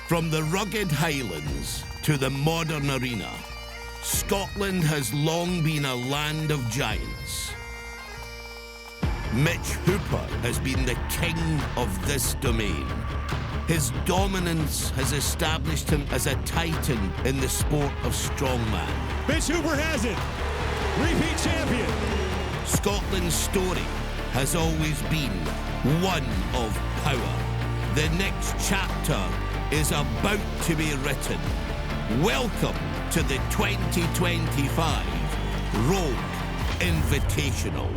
From the rugged Highlands to the modern arena, Scotland has long been a land of giants. Mitch Hooper has been the king of this domain. His dominance has established him as a titan in the sport of strongman. Mitch Hooper has it. Repeat champion. Scotland's story has always been one of power. The next chapter is about to be written. Welcome to the 2025 Rogue Invitational.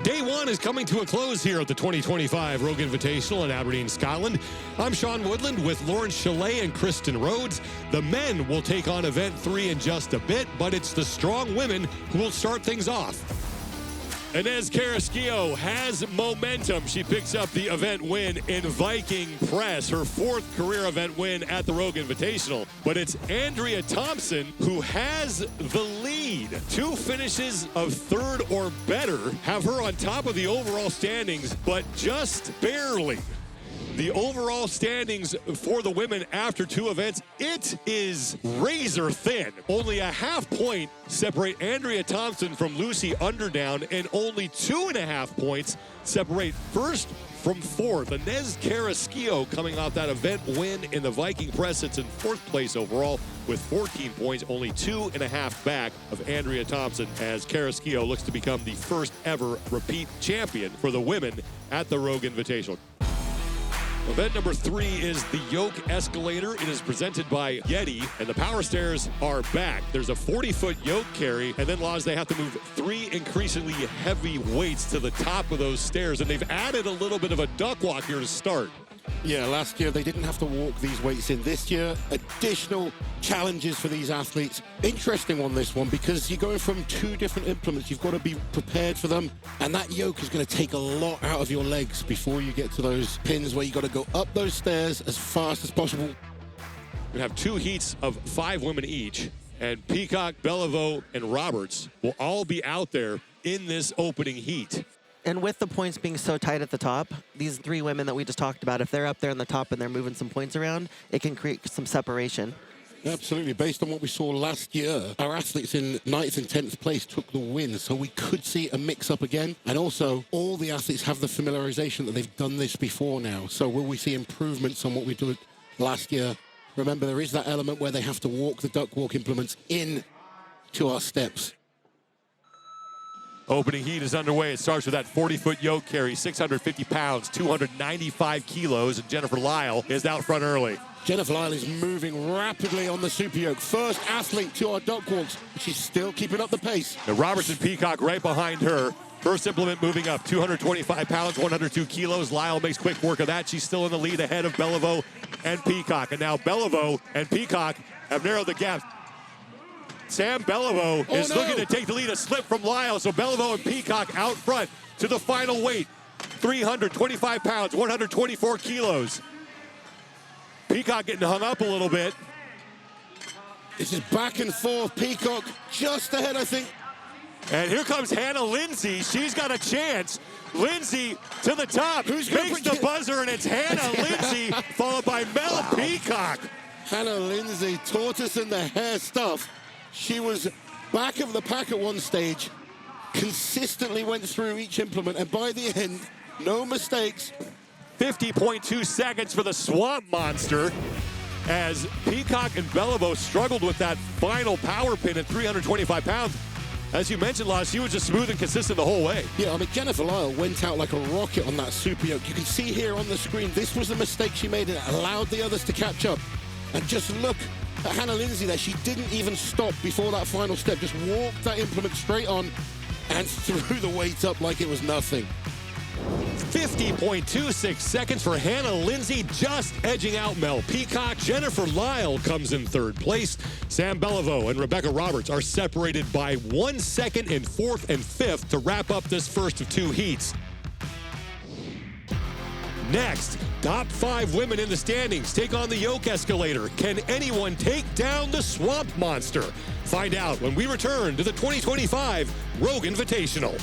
Day one is coming to a close here at the 2025 Rogue Invitational in Aberdeen, Scotland. I'm Sean Woodland with Lawrence Chalet and Kristen Rhodes. The men will take on Event 3 in just a bit, but it's the strong women who will start things off. Inez Carrasquillo has momentum. She picks up the event win in Viking Press, her fourth career event win at the Rogue Invitational. But it's Andrea Thompson who has the lead. Two finishes of third or better have her on top of the overall standings, but just barely. The overall standings for the women after two events, it is razor thin. Only a half point separate Andrea Thompson from Lucy Underdown, and only 2.5 points separate first from fourth. Inez Carrasquillo coming off that event win in the Viking Press. It's in fourth place overall with 14 points, only 2.5 back of Andrea Thompson, as Carrasquillo looks to become the first ever repeat champion for the women at the Rogue Invitational. Event number 3 is the Yoke Escalator. It is presented by Yeti, and the power stairs are back. There's a 40-foot yoke carry, and then, Laws, they have to move 3 increasingly heavy weights to the top of those stairs, and they've added a little bit of a duck walk here to start. Yeah, last year they didn't have to walk these weights in. This year, additional challenges for these athletes. Interesting on this one, because you're going from 2 different implements. You've got to be prepared for them, and that yoke is going to take a lot out of your legs before you get to those pins where you got to go up those stairs as fast as possible. We have 2 heats of 5 women each, and Peacock, Beliveau, and Roberts will all be out there in this opening heat. And with the points being so tight at the top, these 3 women that we just talked about, if they're up there on the top and they're moving some points around, it can create some separation. Absolutely. Based on what we saw last year, our athletes in 9th and 10th place took the win, so we could see a mix-up again. And also, all the athletes have the familiarization that they've done this before now. So will we see improvements on what we did last year? Remember, there is that element where they have to walk the duck walk implements in to our steps. Opening heat is underway. It starts with that 40-foot yoke carry, 650 pounds, 295 kilos, and Jennifer Lyle is out front early. Jennifer Lyle is moving rapidly on the super yoke. First athlete to our duck walks. She's still keeping up the pace. And Roberts and Peacock right behind her. First implement moving up, 225 pounds, 102 kilos. Lyle makes quick work of that. She's still in the lead ahead of Beliveau and Peacock. And now Beliveau and Peacock have narrowed the gap. Sam Beliveau is looking to take the lead, a slip from Lyle, so Beliveau and Peacock out front to the final weight. 325 pounds, 124 kilos. Peacock getting hung up a little bit. This is back and forth. Peacock just ahead, I think. And here comes Hannah Lindsay. She's got a chance. Lindsay to the top. Makes the buzzer, and it's Hannah Lindsay, followed by Mel Peacock. Hannah Lindsay, tortoise in the hair stuff. She was back of the pack at one stage, consistently went through each implement, and by the end, no mistakes. 50.2 seconds for the Swamp Monster, as Peacock and Beliveau struggled with that final power pin at 325 pounds. As you mentioned, Lars, she was just smooth and consistent the whole way. Yeah, I mean, Jennifer Lyle went out like a rocket on that super yoke. You can see here on the screen, this was the mistake she made, and it allowed the others to catch up. And just look at Hannah Lindsay there. She didn't even stop before that final step. Just walked that implement straight on and threw the weight up like it was nothing. 50.26 seconds for Hannah Lindsay, just edging out Mel Peacock. Jennifer Lyle comes in third place. Sam Beliveau and Rebecca Roberts are separated by 1 second in fourth and fifth to wrap up this first of two heats. Next, top 5 women in the standings take on the Yoke Escalator. Can anyone take down the Swamp Monster? Find out when we return to the 2025 Rogue Invitational.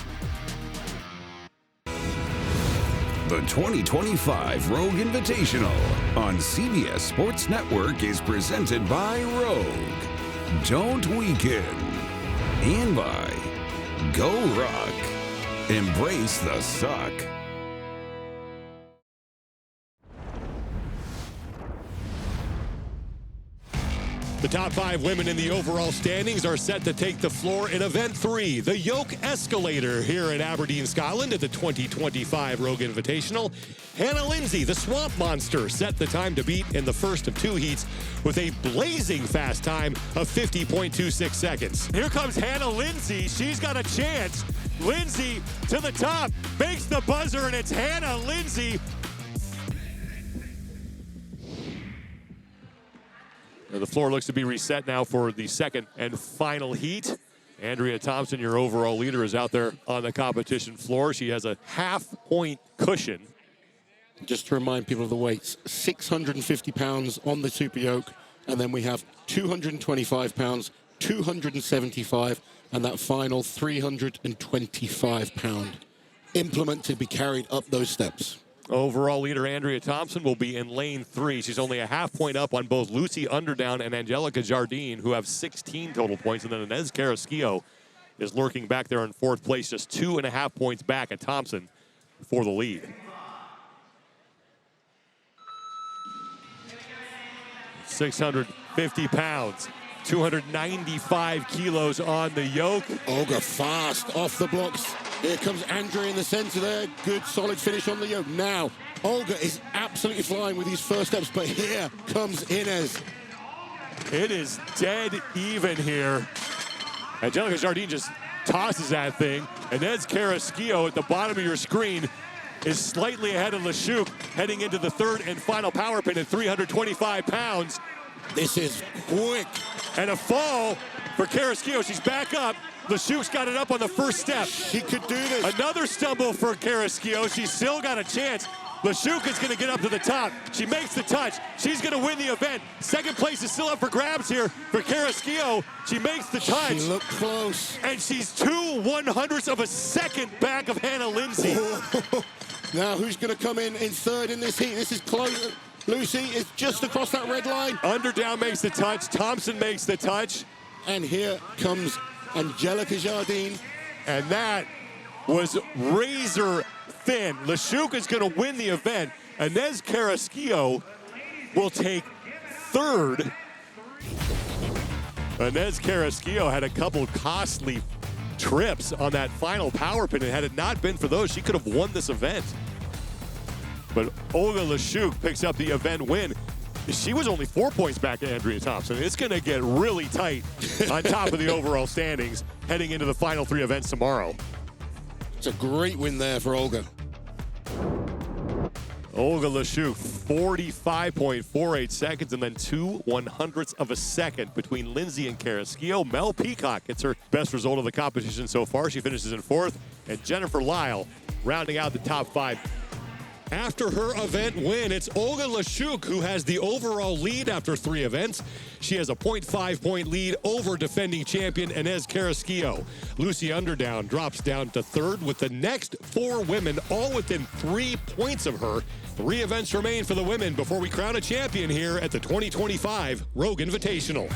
The 2025 Rogue Invitational on CBS Sports Network is presented by Rogue. Don't weaken. And by Go Rock. Embrace the suck. The top 5 women in the overall standings are set to take the floor in Event 3, the Yoke Escalator, here in Aberdeen, Scotland at the 2025 Rogue Invitational. Hannah Lindsay, the Swamp Monster, set the time to beat in the first of 2 heats with a blazing fast time of 50.26 seconds. Here comes Hannah Lindsay. She's got a chance. Lindsay to the top, makes the buzzer, and it's Hannah Lindsay. The floor looks to be reset now for the second and final heat. Andrea Thompson, your overall leader, is out there on the competition floor. She has a half-point cushion. Just to remind people of the weights, 650 pounds on the super yoke, and then we have 225 pounds, 275, and that final 325 pound implement to be carried up those steps. Overall leader Andrea Thompson will be in lane 3. She's only a half-point up on both Lucy Underdown and Angelica Jardine, who have 16 total points. And then Inez Carrasquillo is lurking back there in 4th place, just 2.5 points back at Thompson for the lead. $650 pounds, 295 kilos on the yoke. Olga fast off the blocks. Here comes Andrea in the center there. Good, solid finish on the yoke. Now, Olga is absolutely flying with these first steps, but here comes Inez. It is dead even here. Angelica Jardine just tosses that thing. Inez Carrasquillo at the bottom of your screen is slightly ahead of Liashchuk, heading into the third and final power pin at 325 pounds. This is quick. And a fall for Carrasquillo. She's back up. Liashchuk's got it up on the first step. She could do this. Another stumble for Carrasquillo. She's still got a chance. Liashchuk is going to get up to the top. She makes the touch. She's going to win the event. Second place is still up for grabs here for Carrasquillo. She makes the touch. She looked close. And she's 2/100ths of a second back of Hannah Lindsay. Now who's going to come in third in this heat? This is close. Lucy is just across that red line. Underdown makes the touch. Thompson makes the touch. And here comes Angelica Jardine. And that was razor thin. Liashchuk is going to win the event. Inez Carrasquillo will take third. Inez Carrasquillo had a couple costly trips on that final power pin, and had it not been for those, she could have won this event. But Olga Liashchuk picks up the event win. She was only 4 points back at Andrea Thompson. It's going to get really tight on top of the overall standings heading into the final 3 events tomorrow. It's a great win there for Olga. Olga Liashchuk, 45.48 seconds, and then 2/100ths of a second between Lindsay and Carrasquillo. Mel Peacock gets her best result of the competition so far. She finishes in 4th, and Jennifer Lyle rounding out the top 5. After her event win, it's Olga Liashchuk who has the overall lead after 3 events. She has a 0.5-point lead over defending champion Inez Carrasquillo. Lucy Underdown drops down to 3rd with the next 4 women all within 3 points of her. 3 events remain for the women before we crown a champion here at the 2025 Rogue Invitational.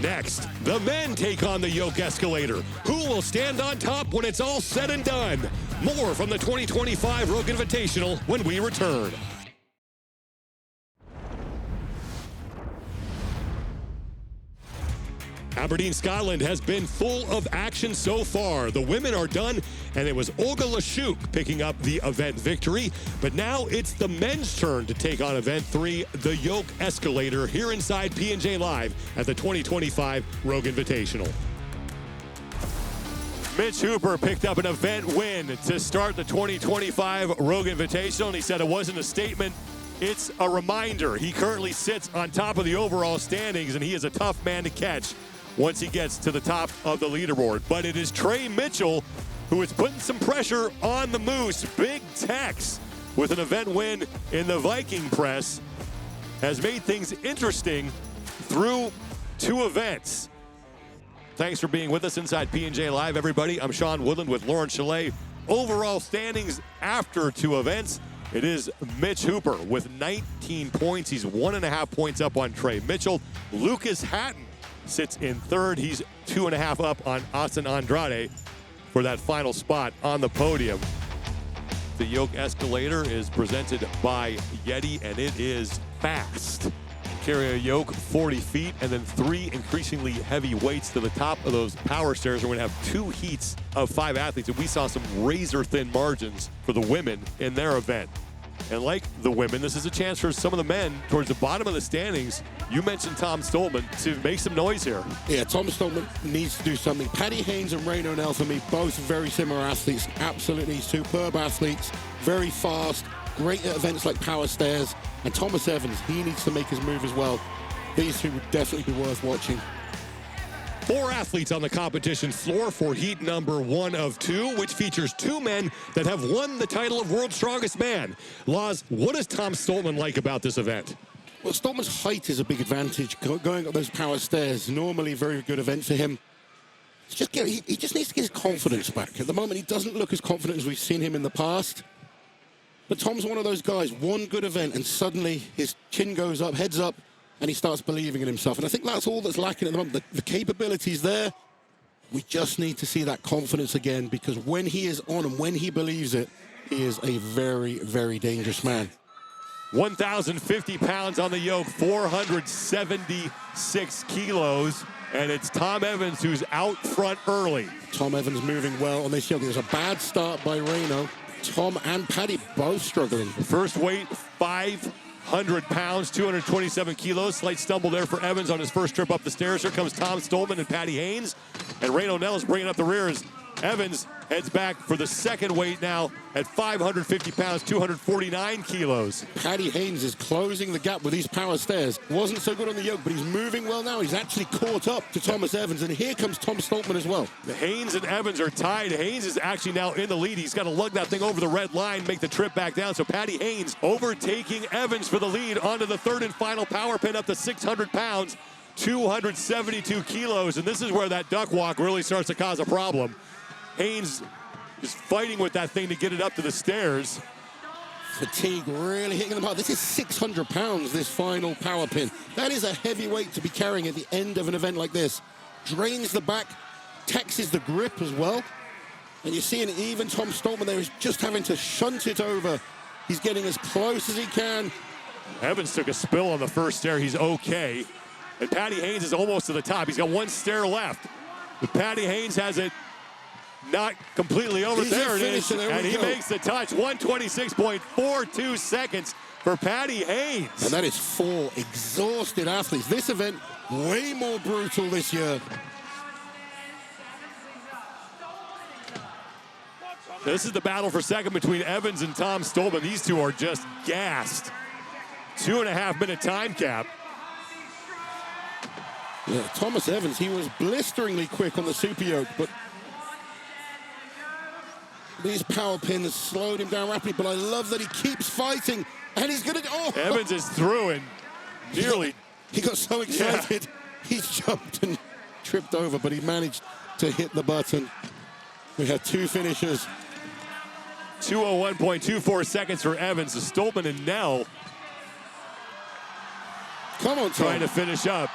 Next, the men take on the Yoke Escalator. Who will stand on top when it's all said and done? More from the 2025 Rogue Invitational when we return. Aberdeen, Scotland has been full of action so far. The women are done, and it was Olga Liashchuk picking up the event victory. But now it's the men's turn to take on Event 3, the Yoke Escalator, here inside P&J Live at the 2025 Rogue Invitational. Mitch Hooper picked up an event win to start the 2025 Rogue Invitational, and he said it wasn't a statement, it's a reminder. He currently sits on top of the overall standings, and he is a tough man to catch once he gets to the top of the leaderboard. But it is Trey Mitchell who is putting some pressure on the Moose. Big Tex with an event win in the Viking press has made things interesting through 2 events. Thanks for being with us inside P&J Live, everybody. I'm Sean Woodland with Lauren Chalet. Overall standings after 2 events, it is Mitch Hooper with 19 points. He's 1.5 points up on Trey Mitchell. Lucas Hatton sits in 3rd. He's 2.5 up on Austin Andrade for that final spot on the podium. The Yoke Escalator is presented by Yeti, and it is fast. Carry a yoke 40 feet and then 3 increasingly heavy weights to the top of those power stairs. We're going to have 2 heats of 5 athletes, and we saw some razor-thin margins for the women in their event. And like the women, this is a chance for some of the men towards the bottom of the standings. You mentioned Tom Stolman to make some noise here. Yeah, Tom Stolman needs to do something. Paddy Haynes and Ray Nonell, for me, both very similar athletes. Absolutely superb athletes, very fast, great at events like power stairs. And Thomas Evans, he needs to make his move as well. These 2 would definitely be worth watching. 4 athletes on the competition floor for heat number 1 of 2, which features 2 men that have won the title of World's Strongest Man. Laws, what does Tom Stolman like about this event? Well, Stolman's height is a big advantage. Going up those power stairs, normally a very good event for him. He just needs to get his confidence back. At the moment, he doesn't look as confident as we've seen him in the past. But Tom's one of those guys, one good event, and suddenly his chin goes up, heads up, and he starts believing in himself. And I think that's all that's lacking at the moment. The capability's there. We just need to see that confidence again, because when he is on and when he believes it, he is a very, very dangerous man. 1,050 pounds on the yoke, 476 kilos, and it's Tom Evans who's out front early. Tom Evans moving well on this yoke. There's a bad start by Reno. Tom and Paddy both struggling. First weight, 500 pounds, 227 kilos. Slight stumble there for Evans on his first trip up the stairs. Here comes Tom Stolman and Paddy Haynes. And Ray Nonell is bringing up the rear as Evans heads back for the second weight now at 550 pounds, 249 kilos. Paddy Haynes is closing the gap with these power stairs. Wasn't so good on the yoke, but he's moving well now. He's actually caught up to Thomas Evans, and here comes Tom Stolman as well. The Haynes and Evans are tied. Haynes is actually now in the lead. He's got to lug that thing over the red line, make the trip back down. So Paddy Haynes overtaking Evans for the lead onto the 3rd and final power pin up to 600 pounds, 272 kilos. And this is where that duck walk really starts to cause a problem. Haynes is fighting with that thing to get it up to the stairs. Fatigue really hitting them hard. This is 600 pounds, this final power pin. That is a heavy weight to be carrying at the end of an event like this. Drains the back, taxes the grip as well. And you're seeing even Tom Stolman there is just having to shunt it over. He's getting as close as he can. Evans took a spill on the first stair. He's okay. And Paddy Haynes is almost to the top. He's got 1 stair left. But Paddy Haynes has it not completely over. There it is, and he makes the touch. 126.42 seconds for Paddy Haynes. And that is 4 exhausted athletes. This event, way more brutal this year. This is the battle for second between Evans and Tom Stolman. These 2 are just gassed. 2.5-minute time cap. Yeah, Thomas Evans, he was blisteringly quick on the super yoke, but these power pins slowed him down rapidly, but I love that he keeps fighting, and he's gonna, Evans is through and nearly. He got so excited, he jumped and tripped over, but he managed to hit the button. We have 2 finishers. 201.24 seconds for Evans. Stolman and Nell Come on, Tom. trying to finish up.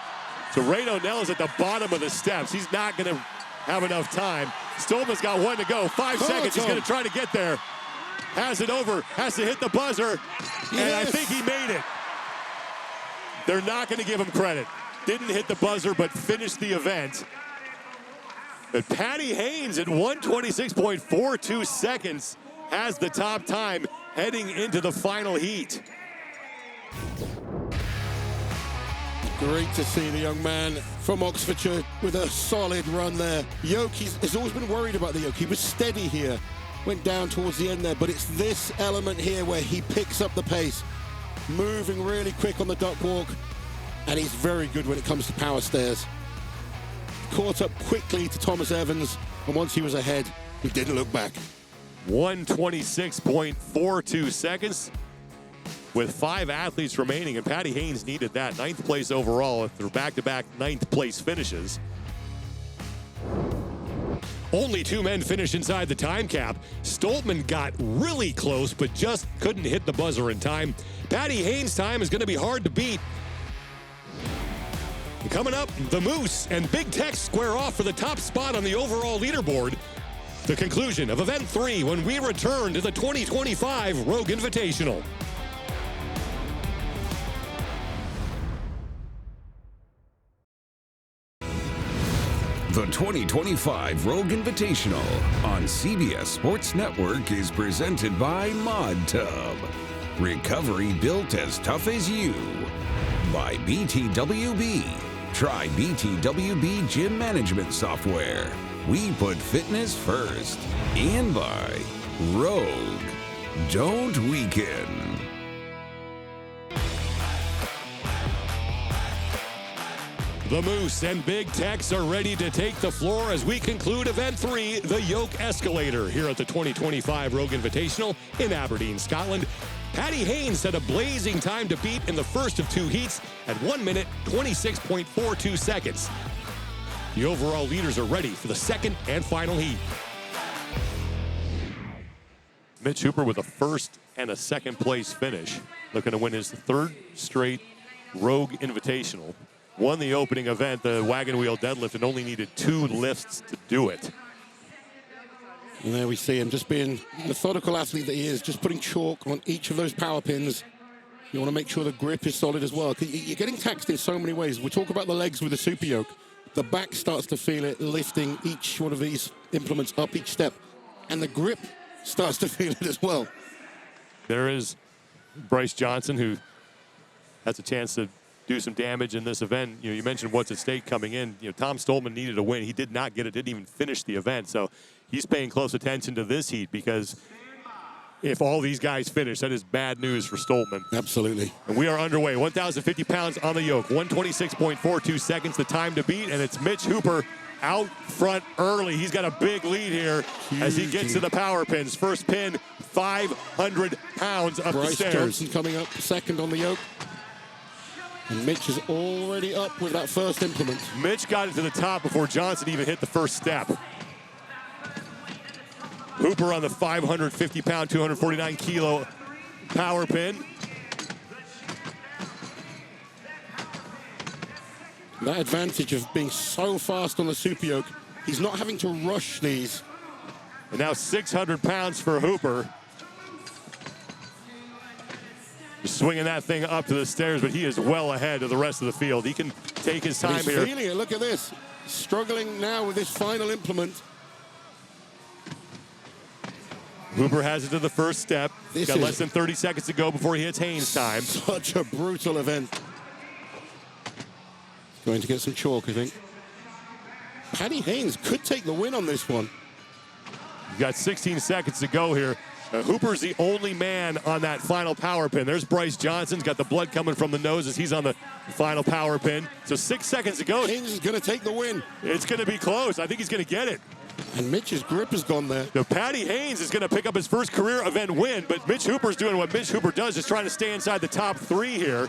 So Ray Nonell is at the bottom of the steps. He's not going to have enough time. Stolman's got 1 to go. 5 seconds. He's going to try to get there. Has it over. Has to hit the buzzer. Yes. And I think he made it. They're not going to give him credit. Didn't hit the buzzer, but finished the event. But Paddy Haynes at 126.42 seconds has the top time heading into the final heat. Great to see the young man from Oxfordshire with a solid run there. Yoke, he's always been worried about the yoke. He was steady here, went down towards the end there, but it's this element here where he picks up the pace, moving really quick on the duck walk, and he's very good when it comes to power stairs. Caught up quickly to Thomas Evans, and once he was ahead, he didn't look back. 126.42 seconds with 5 athletes remaining, and Paddy Haynes needed that. 9th place overall through back-to-back 9th place finishes. Only 2 men finished inside the time cap. Stoltman got really close, but just couldn't hit the buzzer in time. Paddy Haynes' time is going to be hard to beat. Coming up, the Moose and Big Tech square off for the top spot on the overall leaderboard. The conclusion of Event 3 when we return to the 2025 Rogue Invitational. The 2025 Rogue Invitational on CBS Sports Network is presented by Mod Tub. Recovery built as tough as you. By BTWB. Try BTWB Gym Management Software. We put fitness first. And by Rogue. Don't weaken. The Moose and Big Tex are ready to take the floor as we conclude Event 3, the Yoke Escalator, here at the 2025 Rogue Invitational in Aberdeen, Scotland. Paddy Haynes had a blazing time to beat in the first of 2 heats at 1 minute, 26.42 seconds. The overall leaders are ready for the second and final heat. Mitch Hooper with a first and a second place finish, looking to win his 3rd straight Rogue Invitational. Won the opening event, the wagon wheel deadlift, and only needed 2 lifts to do it. And there we see him just being methodical athlete that he is, just putting chalk on each of those power pins. You want to make sure the grip is solid as well. You're getting taxed in so many ways. We talk about the legs with the super yoke. The back starts to feel it, lifting each one of these implements up each step. And the grip starts to feel it as well. There is Bryce Johnson, who has a chance to do some damage in this event. You mentioned what's at stake coming in. Tom Stoltman needed a win. He did not get it, didn't even finish the event. So he's paying close attention to this heat, because if all these guys finish, that is bad news for Stoltman. Absolutely. And we are underway. 1,050 pounds on the yoke. 126.42 seconds the time to beat, and it's Mitch Hooper out front early. He's got a big lead here as he gets to the power pins. First pin, 500 pounds up the stairs. Bryce Johnson coming up second on the yoke. And Mitch is already up with that first implement. Mitch got it to the top before Johnson even hit the first step. Hooper on the 550-pound, 249-kilo power pin. That advantage of being so fast on the super yoke, he's not having to rush these. And now 600 pounds for Hooper. Just swinging that thing up to the stairs, but he is well ahead of the rest of the field. He can take his time he's here. Feeling it. Look at this. Struggling now with this final implement. Hooper has it to the first step. He's got less than 30 seconds to go before he hits Haynes' time. Such a brutal event. Going to get some chalk, I think. Paddy Haynes could take the win on this one. You've got 16 seconds to go here. Hooper's the only man on that final power pin. There's Bryce Johnson's got the blood coming from the nose as he's on the final power pin. So 6 seconds to go. Haynes is going to take the win. It's going to be close. I think he's going to get it. And Mitch's grip has gone there. So Paddy Haynes is going to pick up his first career event win, but Mitch Hooper's doing what Mitch Hooper does, is trying to stay inside the top 3 here.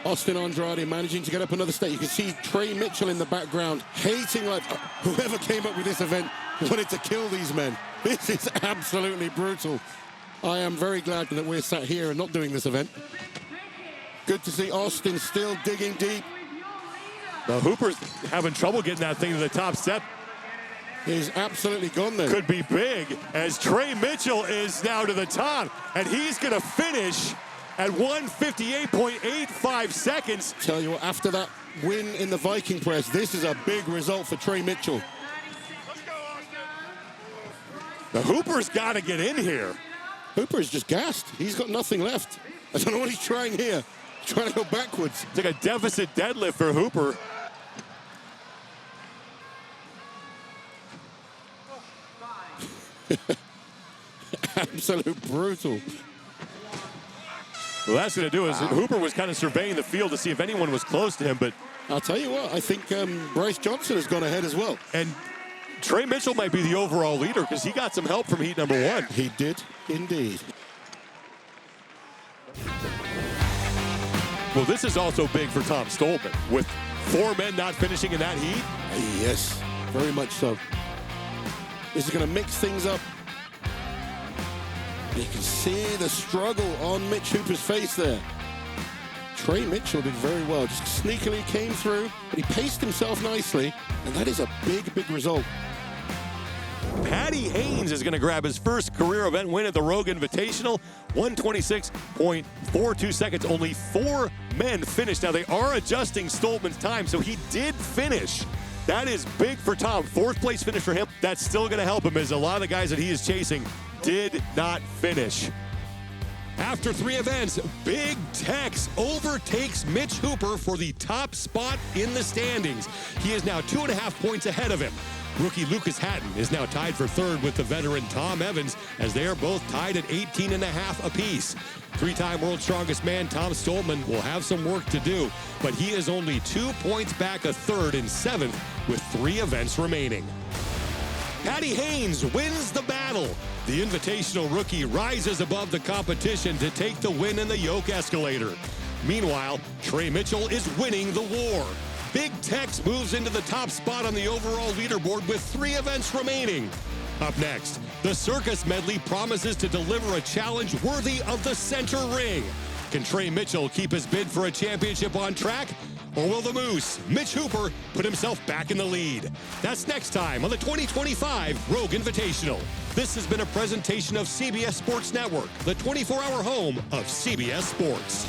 Austin Andrade managing to get up another step. You can see Trey Mitchell in the background, hating like whoever came up with this event wanted to kill these men. This is absolutely brutal. I am very glad that we're sat here and not doing this event. Good to see Austin still digging deep. Now Hooper's having trouble getting that thing to the top step. He's absolutely gone there. Could be big as Trey Mitchell is now to the top, and he's going to finish at 158.85 seconds. Tell you what, after that win in the Viking press, this is a big result for Trey Mitchell. The Hooper's got to get in here. Hooper is just gassed. He's got nothing left. I don't know what he's trying here. trying to go backwards. It's like a deficit deadlift for Hooper. Absolute brutal. Well, that's going to do is Hooper was kind of surveying the field to see if anyone was close to him, but I'll tell you what, I think Bryce Johnson has gone ahead as well. and Trey Mitchell might be the overall leader because he got some help from heat number 1. He did indeed. Well, this is also big for Tom Stolman with 4 men not finishing in that heat. Yes, very much so. This is going to mix things up. You can see the struggle on Mitch Hooper's face there. Trey Mitchell did very well, just sneakily came through, but he paced himself nicely, and that is a big, big result. Paddy Haynes is going to grab his first career event win at the Rogue Invitational. 126.42 seconds. Only 4 men finished. Now, they are adjusting Stoltman's time, so he did finish. That is big for Tom. 4th place finish for him. That's still going to help him as a lot of the guys that he is chasing did not finish. After 3 events, Big Tex overtakes Mitch Hooper for the top spot in the standings. He is now 2.5 points ahead of him. Rookie Lucas Hatton is now tied for 3rd with the veteran Tom Evans, as they are both tied at 18.5 apiece. 3-time World's Strongest Man Tom Stolman will have some work to do, but he is only 2 points back of 3rd and 7th with 3 events remaining. Paddy Haynes wins the battle. The Invitational rookie rises above the competition to take the win in the Yoke Escalator. Meanwhile, Trey Mitchell is winning the war. Big Tex moves into the top spot on the overall leaderboard with 3 events remaining. Up next, the circus medley promises to deliver a challenge worthy of the center ring. Can Trey Mitchell keep his bid for a championship on track? Or will the Moose, Mitch Hooper, put himself back in the lead? That's next time on the 2025 Rogue Invitational. This has been a presentation of CBS Sports Network, the 24-hour home of CBS Sports.